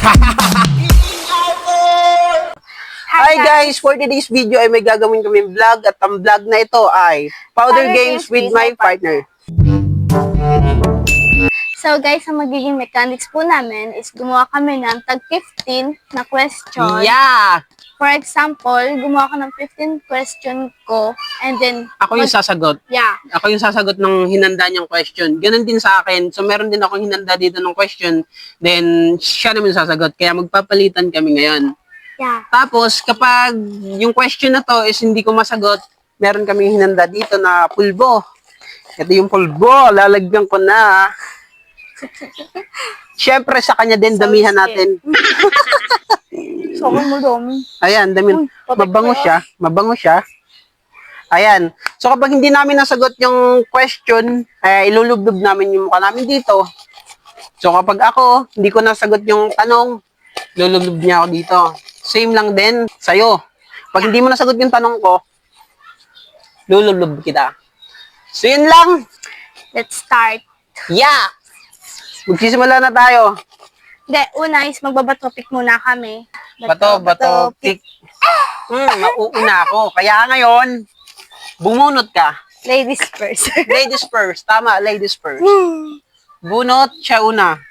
Hi guys! For today's video ay may gagawin kami vlog at ang vlog na ito ay Powder Games with my partner. So guys, ang magiging mechanics po namin is gumawa kami ng tag 15 na question. Yeah! For example, gumawa ka ng 15 question ko and then... Ako yung sasagot. Yeah. Ako yung sasagot ng hinanda niyang question. Ganun din sa akin. So meron din akong hinanda dito ng question. Then siya naman sasagot. Kaya magpapalitan kami ngayon. Yeah. Tapos, kapag yung question na to is hindi ko masagot, meron kaming hinanda dito na pulbo. Ito yung pulbo, lalagyan ko na. Siyempre, sa kanya din, damihan natin. Sobrang madami. Ayan, dami. Mabango siya. Ayan. So, kapag hindi namin nasagot yung question, ilulublob namin yung mukha namin dito. So, kapag ako, hindi ko nasagot yung tanong, lulublob niya ako dito. Same lang din sa'yo. Pag hindi mo nasagot yung tanong ko, lulublob kita. So, yun lang. Let's start. Yeah! Magsisimula na tayo. Hindi, una is magbabatopik muna kami. Bato, pick. Mauuna ako. Kaya ngayon, bumunot ka. Ladies first. Ladies first. Tama, ladies first. Bunot, siya una.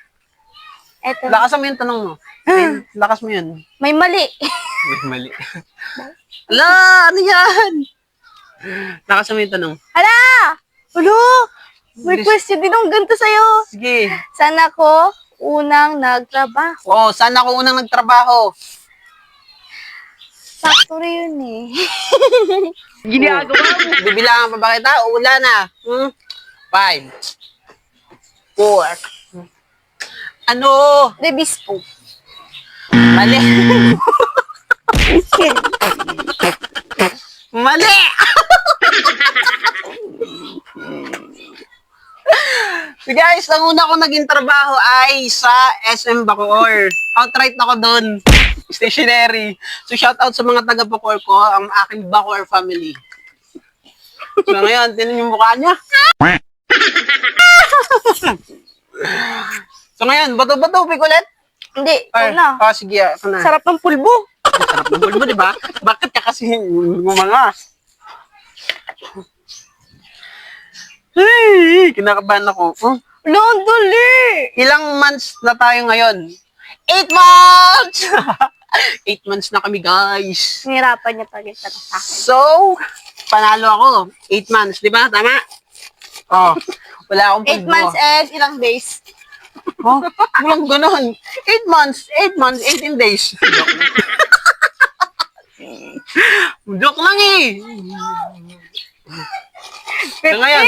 Eto. Lakasan mo yung tanong mo. Ayun, lakas mo yun. May mali. Mali. Ala, ano yan? Lakasan mo yung tanong. Hala! Ulo! May question din ang ganito sa'yo. Sige. Saan ako unang nagtrabaho? Oo, saan ako unang nagtrabaho? Factory yun eh. Ginagawa mo. Bibilangan pa ba kita? Ula na. 5. 4. Ano? Rebispo. Mali. Mali! So guys, ang una ko naging trabaho ay sa SM Bacoor. Outright ako doon. Stationary. So shout out sa mga taga Bacoor ko, ang aking Bacoor family. So ngayon, tinan yung mukha niya. So ngayon, bato-bato, ulit. Hindi, ikaw na. Sige, ako na. Sarap ng pulbo. Sarap ng bulbo, di ba? Bakit ka kasi gumangas? Hey, kinakabahan ako. Ang dali! Ilang months na tayo ngayon? 8 months! 8 months na kami, guys. Nahirapan niya pag ito sa akin. So, panalo ako. 8 months, di ba? Tama? Oh, wala akong 8 months and ilang days? Oh, walang ganon. 8 months, 18 days. Joke lang eh. So, ngayon,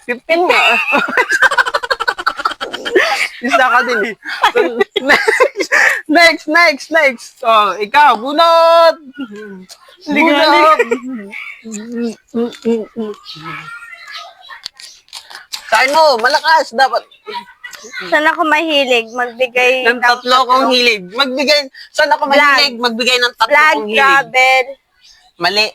15 nga. Isa ka din eh. So, next. Oh, ikaw, bunot. Bunot. Saan mo, malakas, dapat. Saan ako mahilig? Magbigay ng tatlo kong hilig. Saan ako mahilig? Magbigay ng tatlo vlog, kong hilig. travel. Mali.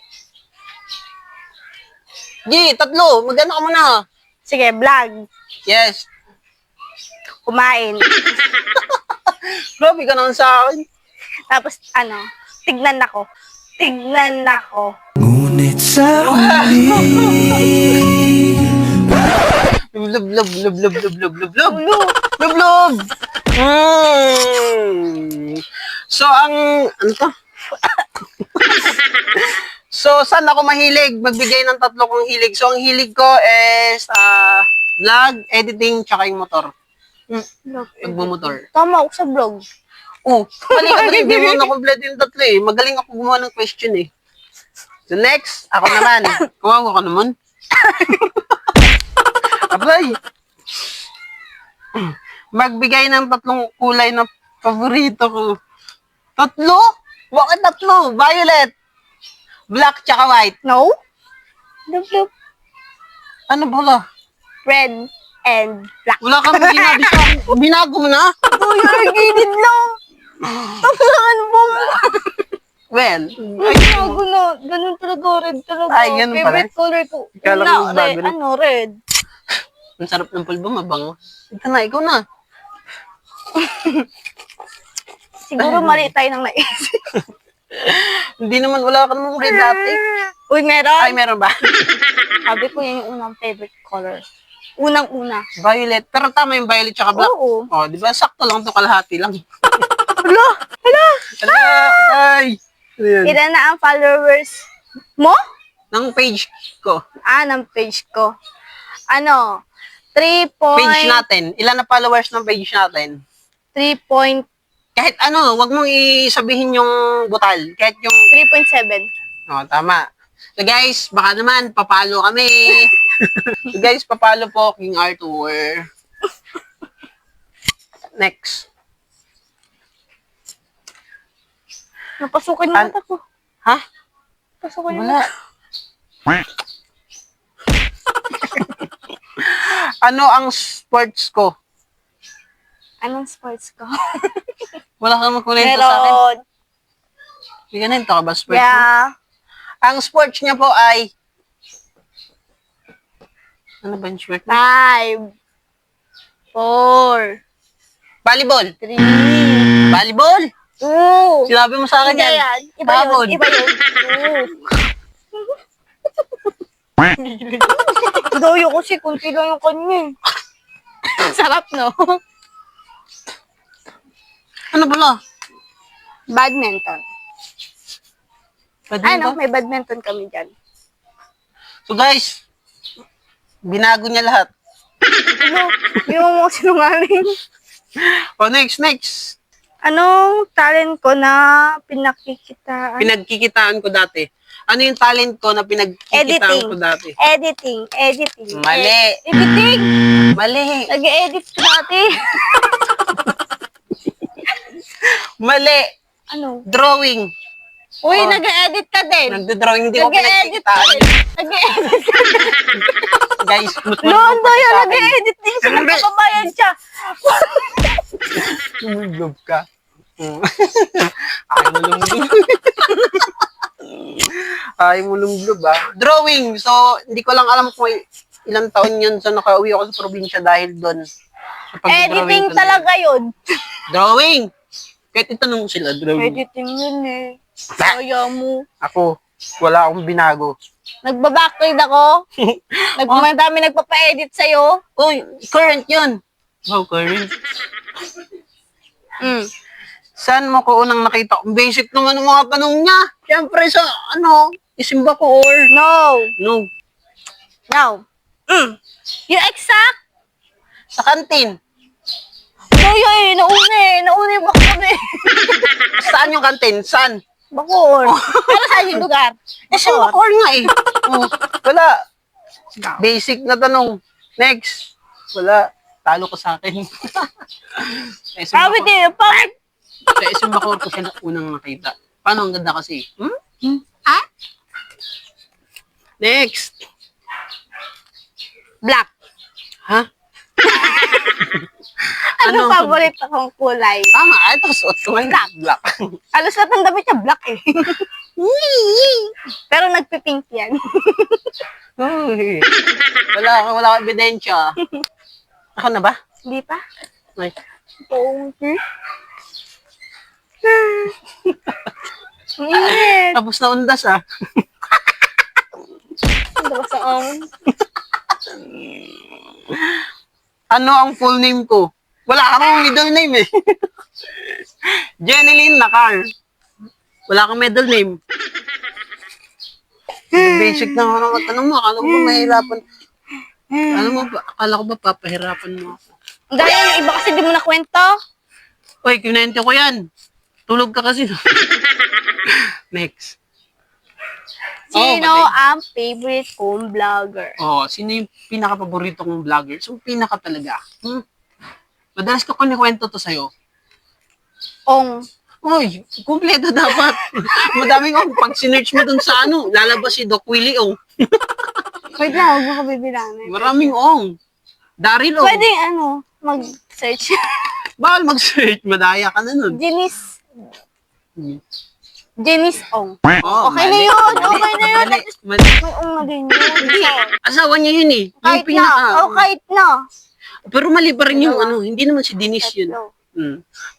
Tatlo. Mag-ano ka muna. Sige, vlog. Yes. Kumain. Grabe ka naman sa akin. Tapos, tignan ako. Ngunit sa huli Lub. So, ano to? So, saan ako mahilig? Magbigay ng tatlo kong hilig. So, ang hilig ko is vlog, editing, tsaka yung motor. Pagmumotor. Tama ako sa vlog. Oh, mali ka rin. Hindi mo na-complete yung tatlo eh. Magaling ako gumawa ng question eh. So, next, ako naman. Kumawa ka naman. Abay. Magbigay ng tatlong kulay na paborito ko. Tatlo? Bakit tatlo? Violet, black, tsaka white. No? Blue. Ano ba? Red and black. Wala kang ginadi sa akin. Binago mo na? Uy, gilid lang. Tangan mo. Well, Gago na. Ganun talaga. Red talaga. Ay, ganun pala. Favorite color ko. Kala ko bago na. Red. ang sarap ng pulbo, mabango. Ito na, ikaw na. Siguro mali tayo ng naisip. Hindi naman, wala ka namang red dati. Uy, meron. Ay, meron ba? Sabi ko yan yung unang favorite color. Unang-una. Violet. Pero tama yung violet tsaka black. Oo. Oh, di ba? Sakto lang to, kalahati lang. Hala! Hala! Ala, ay! Ano yun? Ilan na ang followers mo? Ng page ko. Ng page ko. Ano? 3 Page natin. Ilan na followers ng page natin? 3 Kahit ano, wag mong isabihin yung butal. Kahit yung... 3.7. Oh, tama. So guys, baka naman, papalo kami. So guys, papalo po King Arthur. Next. Napasukan yung mata ko. Ha? Napasukan yung Wala. mata. Ano ang sports ko? Anong sports ko? Wala kang magkunento sa akin. Meron. Hindi ka nento ka ba sports mo? Yeah. Ang sports niya po ay... Ano ba yung sport? 5. 4. Volleyball. 3. Volleyball? 2. Sinabi mo sa akin Hindi yan. yan. Iba Babon. yun. Iba yun. Doyo ko si kunti lang yung kanya. Sarap, no? Ano pala? Badminton. Badminton? May badminton kami dyan. So guys, binago niya lahat. Ano? Yung mo sinungaling. O next. Anong talent ko na pinagkikitaan? Pinagkikitaan ko dati. Ano yung talent ko na pinagkikitaan ko dati? Editing. Mali. Editing? Mali. Nag-edit ko dati. Mali. Ano? Drawing. Uy, Oh. nag-edit ka din. Nagdo-drawing, hindi ko Nag-edit ka pinagkikitaan. din. Nag-edit ka din. Guys, Londo yun, nag-edit din siya. Nagpapabayad siya. Tumulog ka. Ay mo lumblub. Ay mo lumblub ah. Drawing. So, hindi ko lang alam kung ilang taon yun. So, nakauwi ako sa probinsya dahil doon. Sa pag-drawing Editing ko na- talaga yun. Drawing! Kahit itanong sila, drawing. Editing yun eh. Kaya mo. Ako, wala akong binago. Nagbabackgrade ako. Madami nagpapa-edit sa'yo. Uy, current yun. Wow, current. Mm. Saan mo ko unang nakita? Basic naman ang mga tanong niya. Siyempre sa, isimba ko or... No. No. No. Yung exact. Sa kantin. Kuya eh. Nauna yung Bacoor eh. Saan yung kantin? Saan? Bacoor. Pero saan yung lugar? Simba ko nga eh. Oh, wala. Basic na tanong. Next. Wala. Talo ko sa akin. Sabi din, bakit? Sa Isimba ko siya na unang nakita. Paano ang ganda kasi? Ah? Next. Black. Ha? Ano paborito kong kulay? Tama. Ito suot ko ngayon. Black. Alos lahat ng damit niya, black eh. Pero nagpipink yan. Uy. Wala akong ebidensya. Ako na ba? Hindi pa? Ay. Okay. Ang init. Tapos na undas ah. Ano ba sa Ano ang full name ko? Wala akong middle name eh. Jeneline Nakar. Wala kang middle name. Basic na ako ng tanong mo. Akala ko ba mahirapan? Akala ko ba papahirapan mo ako? Dahil yung iba kasi di mo na kwento. Uy, kinente ko yan. Tulog ka kasi. Next. Sino Oh, ang favorite kong vlogger? Oh, sino yung pinaka-paborito kong vlogger? So, pinaka talaga. Madalas ko kunikwento to sa'yo. Ong. Uy, kumpleto dapat. Madaming pag sinearch mo dun sa lalabas si Doc Willie Ong. Wait lang, huwag mo ko bibilangan. Maraming Ong. Daryl Ong. Pwede mag-search. Bawal mag-search, madaya ka na nun. Janice Ong. Oh, Okay na yun, okay na yun. Mali. May Ong na din yun. Asawa niya yun eh. Yung Kahit na, pinaka. kahit na. Pero mali pa rin yung hindi naman si Denise yun. Tatlo.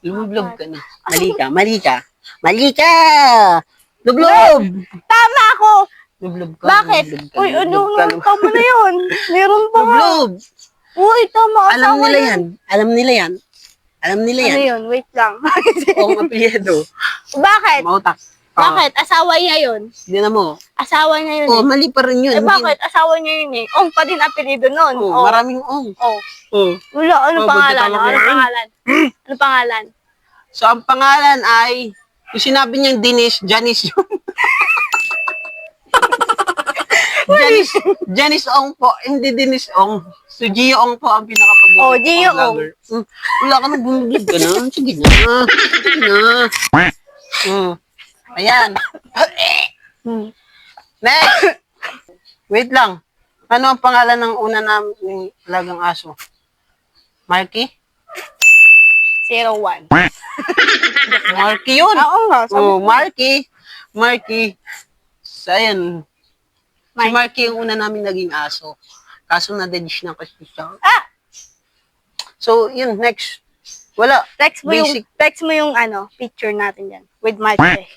Lumublob ka na. Mali ka. Lublob! Tama ako! Lublob ka. Bakit? lublob ka, Uy, ano, lublob ka, tama na yun. Meron pa nga. Lublob! Uy, tama. Alam asawa nila yan. Alam nila yan. Ano yun? Wait lang. Oo, ang apelyido. Bakit? Mautak. Bakit? Asawa niya yun. Hindi na mo. Asawa niya yun. Oo, mali pa rin yun. Eh bakit? Asawa niya yun eh. Ong pa din apelido nun. Oo, maraming ong. Oh. Oo. Wala, ano Oh, pangalan? buti Ano talaga. pangalan? Ano pangalan? So, ang pangalan ay, yung sinabi niyang Janice yun. Janice Ong po, hindi Denise Ong. So, Gio Ong po ang pinaka-paborito. Oh, Gio kong vlogger. Wala ka nang bumibig ka na. Sige na. Ayan. Next. Wait lang. Ano ang pangalan ng una naming alagang aso? Marky? 01. Marky yun. Oo nga. Oh, Marky. So, ayan. Si Marky yung una namin naging aso. Kaso na-dedish na kasi siya. So, yun, next. Wala. Text mo yung picture natin dyan. With Mikey.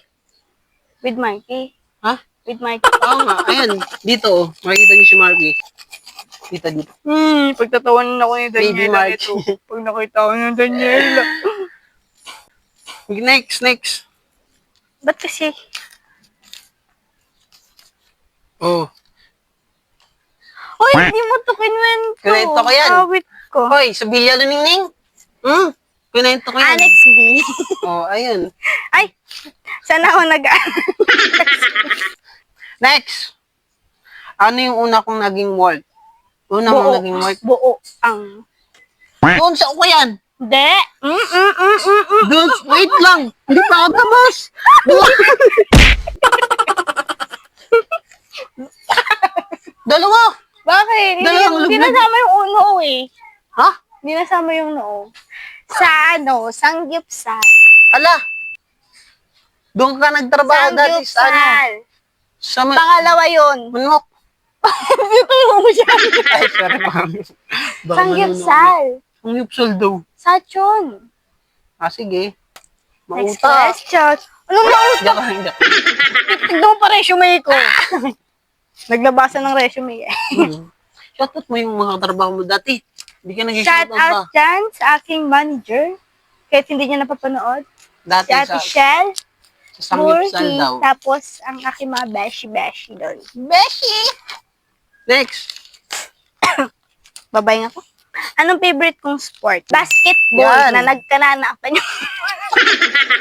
With Mikey. Ha? With Mikey. Oo nga, ayan. Dito, oh. Makikita niyo si Marky. Dito. Pagtatawanan ako ni Baby Daniela Marky. ito. Pag nakita ko ng Daniela. Next. Ba't kasi? Oh. Uy, hindi mo to kinwento. Kinwento ko yan. Awit ko. Hoy, sa bilya na ningning. Kunento ko yan. Alex B. Oh, ayun. Ay, sana ako Next. Ano yung una kong naging work? Una kong naging work? Buo ang. Doon sa uko yan. Hindi. Doon, wait lang. Hindi pa ako tapos. Dalawa. Bakit? Dalawang Hindi lugmok. nasama yung noo eh. Ha? Hindi nasama yung noo. Sa Sanggipsal. Ala. Doon ka nagtrabaho dati sa ano? Sanggipsal. Sa Pangalawa yun. manok. Tutulong mo siya. Ay, sorry ma'am. Sanggipsal. Sanggipsal daw. Sachon. Ah, sige. Next Mauta. question. Anong mauta? Hindi. Tignan mo pa resume ko. Naglabasan ng resume eh. Shoutout mo yung mga trabaho mo dati. Hindi ka Shout nag-shoutout ba? out dyan sa aking manager. Kahit hindi niya napapanood. Dati Si Ate sa Shell, Sanggipsal Murky, daw. tapos ang aking mga beshi-beshi doon. Beshi! Next. Babay nga ko. Anong favorite kong sport? Basketball Yan. na nagkanana pa niya.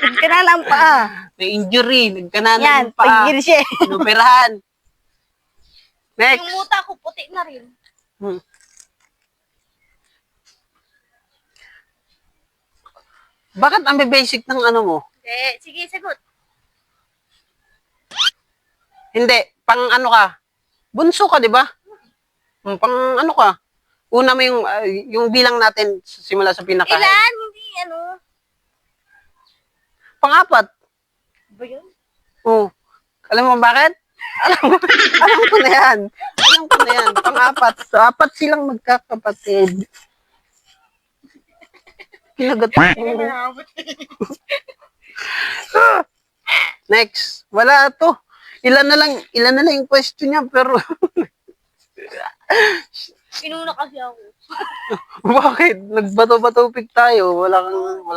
Nagkanana ang paa. May injury. Yan, Nagkananan pa. pagigil siya. Inoperahan. Next. Yung muta ko puti na rin. Bakit ang basic ng ano mo? Sige, sagot. Hindi. Pang ano ka? Bunso ka, di ba? Pang ano ka? Una mo yung bilang natin simula sa pinaka. Ilan? Hindi, Pang-apat. ba yun? Oh. Alam mo bakit? Alam ko na yan. Pang-apat. So, apat silang magkakapatid. Kinagat ko. Next. Wala to. Ilan na lang yung question niya, pero Pinuna kasi ako. bakit? Nagbato-batopik tayo. Wala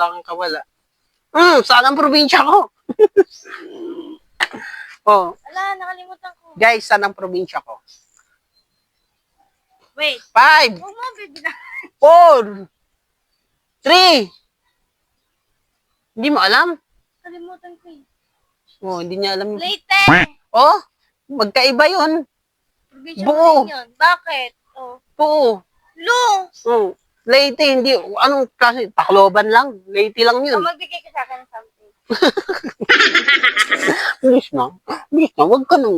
kang kawala. Saan ang probinsya ko? Oh, Ala, nakalimutan ko. guys, saan ang probinsya ko? Wait. 5, Huwag mo, baby na. 4, 3. Hindi mo alam? Nakalimutan ko eh. Oh, hindi niya alam. Leyte! Oh, magkaiba yun. Probinsya Buo. mo din yun. Bakit? Oh. Oo. Lu! Oh. Leyte, hindi. Anong klase? Tacloban lang. Leyte lang yun. Magbigay ka sa akin ng something. Please na. Huwag ka nang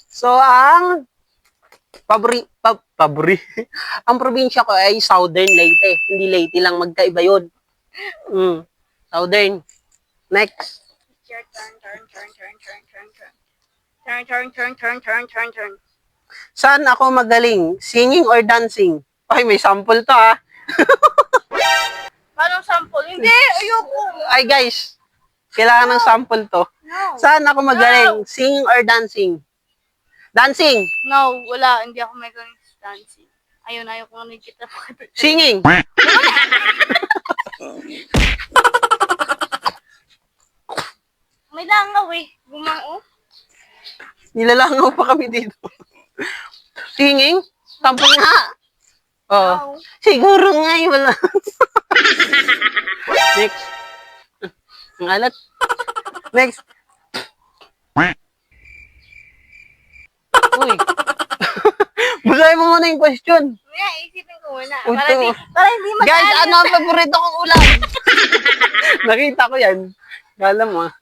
So, ang ang probinsya ko ay Southern Leyte. Hindi Leyte lang, magkaiba yun. Southern. Next. Your turn. Turn. Saan ako magaling? Singing or dancing? Ay, may sample to ha. Paano sample? Hindi, ayoko. Ay guys, kailangan ng sample to. No. Saan ako magaling? Singing or dancing? Dancing! No, wala. Hindi ako may galing sa dancing. Ayaw ko nga kita pa. Singing! May langaw eh. Gumao. Nilalangaw pa kami dito. Singing? Tampon nga! Oo. No. Siguro nga eh, wala. Next. Ang alat. Next. Uy. Basahin mo muna yung question. Kaya isipin ko muna. Uy, to. Para hindi Guys, ano ang paborito kong ulam? Nakita ko yan. Kala mo ah.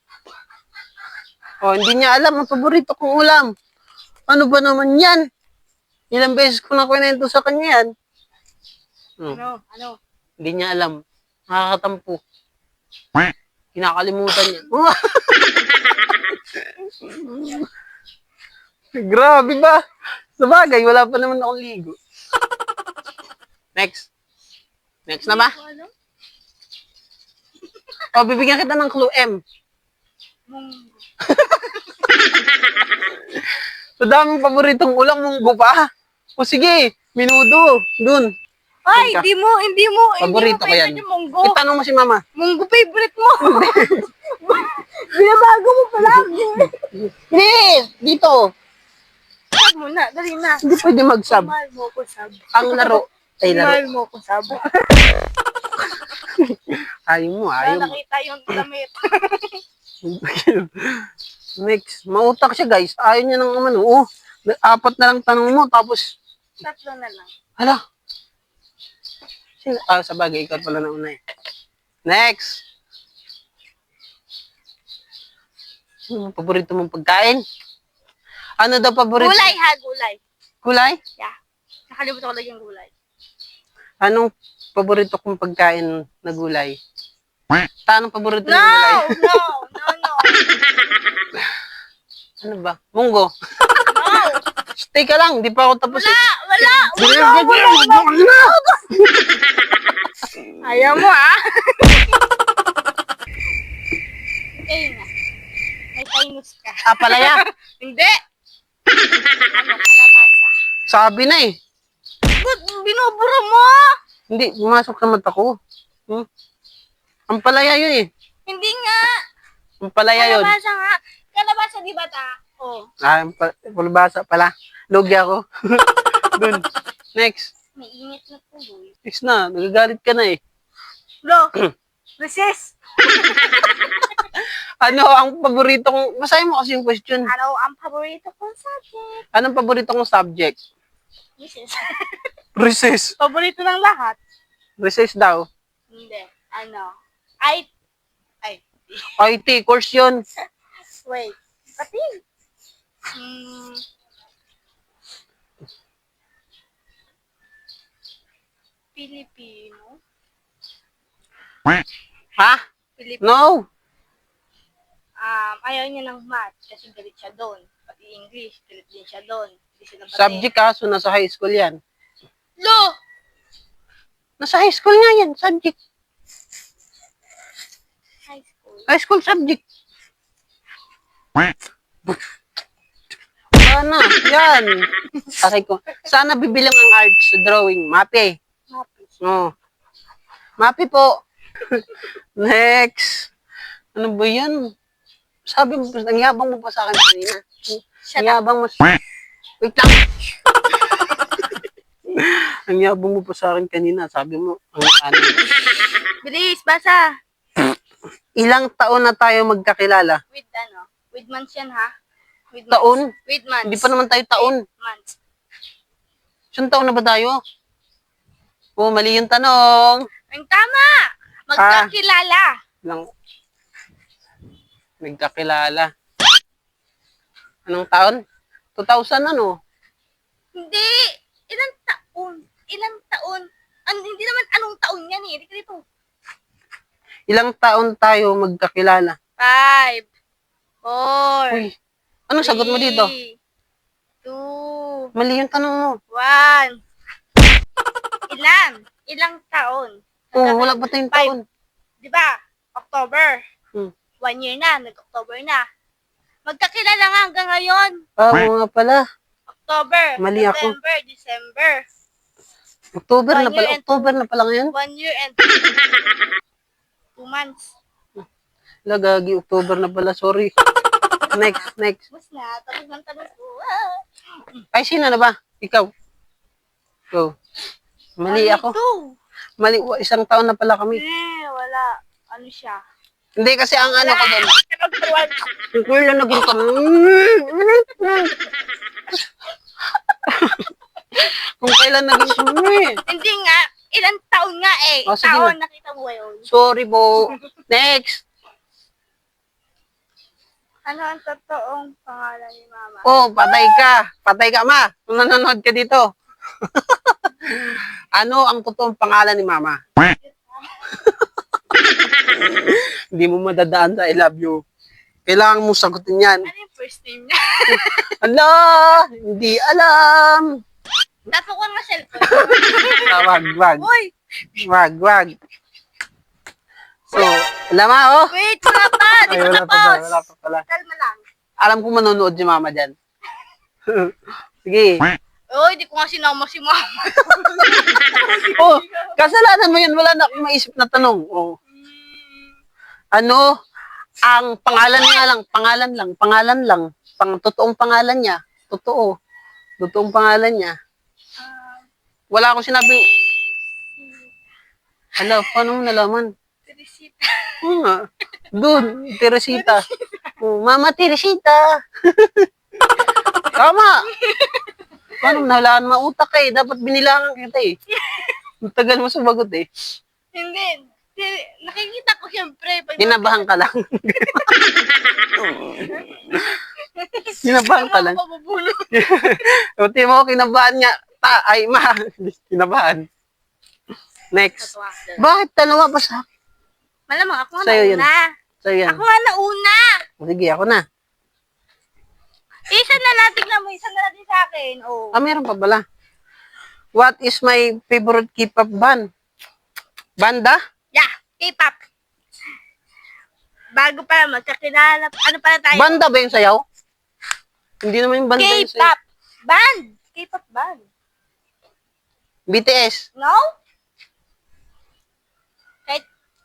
Oh, hindi niya alam ang paborito kong ulam. Ano ba naman yan? Ilang beses ko na kwento sa kanya yan. Ano? Hindi niya alam. Nakakatampo. Kinakalimutan niya. Grabe ba? Sabagay, wala pa naman akong ligo. Next. Next na ba? Ano? O, bibigyan kita ng clue M. Munggo. Sa daming paboritong ulam, munggo pa. O sige, minudo. Dun. Ay, Teka. hindi mo. Paborito ko yan. Yung munggo. Itanong mo si mama. Munggo favorite mo. Binabago mo palagi. Please, dito. Sab mo na, dali na. Hindi pwede mag-sub. Mahal mo ko sab. Ang laro. Ay, laro. Mahal mo ko sab. Ayaw mo, ayaw mo. Nakita yung damit. Next. Mautak siya, guys. Ayaw niya ng umano. Oh, 4 na lang tanong mo, tapos, Tatlo na lang. hala. Sa bagay, ikaw pala na una eh. Next. Ano ang paborito mong pagkain? Ano daw paborito? Gulay ha, gulay. Gulay? Yeah. Nakalimutan ko lang yung gulay. Anong paborito kong pagkain na gulay? Anong paborito No, ng gulay? no. Ano ba? Munggo. No. Stay ka lang, di pa ako tapos. Wala. Wala. Ayaw mo ah. Okay na. May sinus ka. Palaya. Hindi. Ano, kalabasa. Sabi na eh. Ba't binubura mo? Hindi, pumasok sa mata ko. Ang palaya yun eh. Hindi nga. Ang palaya yun. Kalabasa nga. Kalabasa di ba ta? Oh. Pulbasa pala. Lugi ako. Dun. Next. May init na tuloy. Next na. Nagagalit ka na eh. Lo. Recess. Ano ang paborito kong... Basahin mo kasi yung question. Ano ang paborito kong subject? Anong paborito kong subject? Recess. Recess. Paborito ng lahat? Recess daw. Hindi. Ano? Ay. IT, course yun. Wait. Pati. Filipino? Ha? Filipino. No. Ayaw niya ng math kasi galit siya doon. Pati English, galit din siya doon. Hindi sila pati. Subject kaso nasa high school yan. Lo! Nasa high school nga yan, subject. High school. High school subject. Sana, yan. Aray ko. Sana bibilang ang arts sa drawing. Mapi. Happy. No. Mapi po. Next. Ano ba yan? Sabi mo, ang yabang mo pa sa akin kanina. Ang yabang mo. Wait lang. Ang yabang mo pa sa akin kanina. Sabi mo, ang ano. Bilis, basa. Ilang taon na tayo magkakilala? With ano? With months yan ha? With Taon? months. With months. Hindi pa naman tayo taon. Months. Isang taon na ba tayo? Oh, mali yung tanong. Ang tama! Magkakilala. Lang. Nagkakilala. Anong taon? 2000 ano? Hindi. Ilang taon? Ilang taon? Hindi naman anong taon yan eh. Dito dito. Ilang taon tayo magkakilala? 5, 4, Uy, anong sagot mo dito? 2, Mali yung tanong mo. 1. Ilang taon? Oo, wala ba tayong taon? Di ba? October. Hmm. 1 year na. Nag-October na. Magkakilala nga hanggang ngayon. Oo nga pala. October, Mali ako. November, December. October na 1 year pala. and- October na pala ngayon. 1 year and 2 months. Lagagi, October na pala. Sorry. Next. Mas na, tapos ng tanong ko. Ah. Ay, sino na ba? Ikaw. Go. Mali Ano ako. to? Mali, isang taon na pala kami. Wala. Ano siya? Hindi kasi ang ano ko doon. Nagtuwan. Kailan naging ka? Kung kailan naging Hindi nga. Ilang taon nga eh. Oh, sige Taon, nakita mo ba yun? Sorry po. Next. Ano ang totoong pangalan ni Mama? Oh, patay ka. Patay ka, ma. Kung nanonood ka dito. Ano ang totoong pangalan ni Mama? Hindi mo madadaan sa I love you. Kailangan mo sagutin yan. Ano yung first name niya? Ala, hindi alam. Tapo ko nga cellphone. Wag. So, alam mo, oh. Wait, wala pa. Di Ay, ko wala pa tapos. pala. Kalma lang. Alam ko manonood si Mama dyan. Sige. Uy, di ko nga sinama si Mama. Oh, kasalanan mo yan. Wala na akong maisip na tanong. Oh. Ano ang pangalan niya lang? Pangalan lang. Totoong pangalan niya. Totoong pangalan niya. Wala akong sinabing, paano mo nalaman? Teresita. Oo nga. Doon, Teresita. Oh, Mama Teresita. Tama. Paano mo nahalaan mautak eh? Dapat binilangan kita eh. Ang tagal mo sumagot eh. Hindi. Nakikita ko siyempre. Pag Kinabahan ka lang. Kinabahan ka lang. Mabubulog. Buti mo, kinabahan niya. Ay, ma. Kinabahan. Next. Bakit dalawa pa sa akin? Malamang ako nga Sa'yo yun. nauna. Sa'yo yan. Ako nga nauna. Sige, ako na. Isa na lang. Tignan mo. Isa na lang din sa akin. Oh. Meron pa pala. What is my favorite K-pop band? Banda? Yeah. K-pop. Bago pa magkakilala. Ano pala tayo? Banda ba yung sayaw? Hindi naman yung banda yung sayaw. K-pop. Band. K-pop band. BTS. No?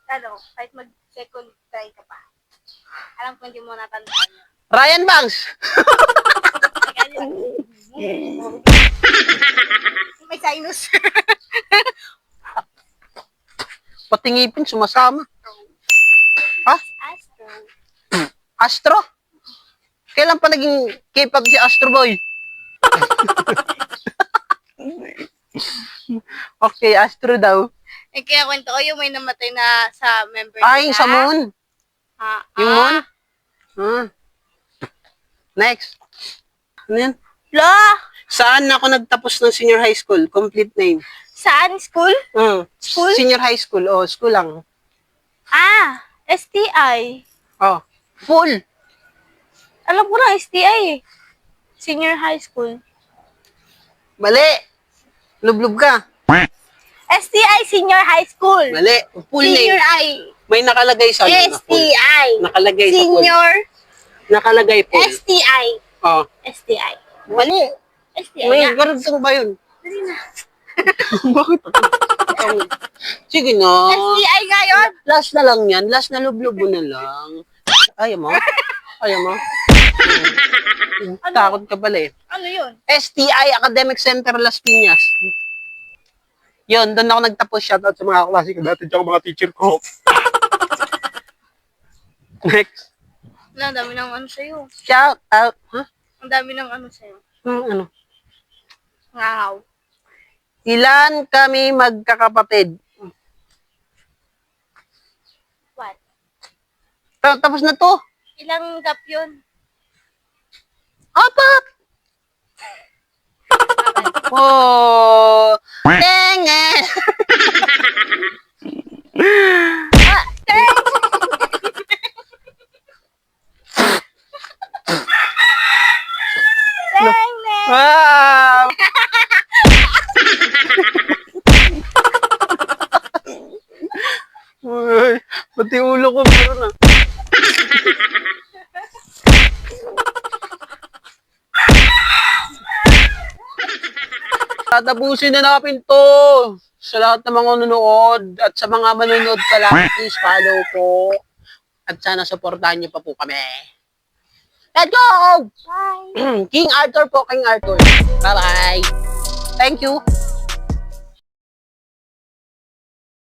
Kahit mag-second try ka pa. Alam ko hindi mo natandaan yun. Ryan Banks. May sinus. Pati ngipin, sumasama. Ha? Astro. Astro? Kailan pa naging K-pop si Astro Boy? Okay, Astro daw. Kaya kwento ko yung may namatay na sa member Ay, sa Moon. Yung Moon? Next. Ano yan? Lo! Saan ako nagtapos ng senior high school? Complete name. Saan? School? School? Senior high school. Oh, school lang. STI. Oh, full. Alam ko na, STI eh. Senior high school. Mali. Lublub ka. STI Senior High School. Mali. Full Senior name. I. May nakalagay sa full. STI. Nakalagay sa full. Senior Nakalagay full. STI. Oh. STI. Mali. STI May nga. garantong ba yun? Dali na. Bakit? Sige na. STI nga yun. Last na lang yan. Last na lublubo na lang. Ayaw mo? Ayaw mo? Takot ka pala eh. Ano yun? STI Academic Center Las Piñas. Yun, doon ako nagtapos. Shoutout sa mga klase ko dati. Diyan mga teacher ko. Next. Ang dami ng ano sa'yo. Shout out. Huh? Ang dami ng ano sa'yo. Ano? Wow. Ilan kami magkakapatid? What? Tapos na to. Ilang gap yun? 4. Oh, tengen. Dang, dang. Wow. Tatapusin na namin to. Sa lahat ng mga nanonood at sa mga manonood pa lang, please follow po. At sana supportahan niyo pa po kami. Let's go! Bye! King Arthur po, King Arthur. Bye-bye. Thank you.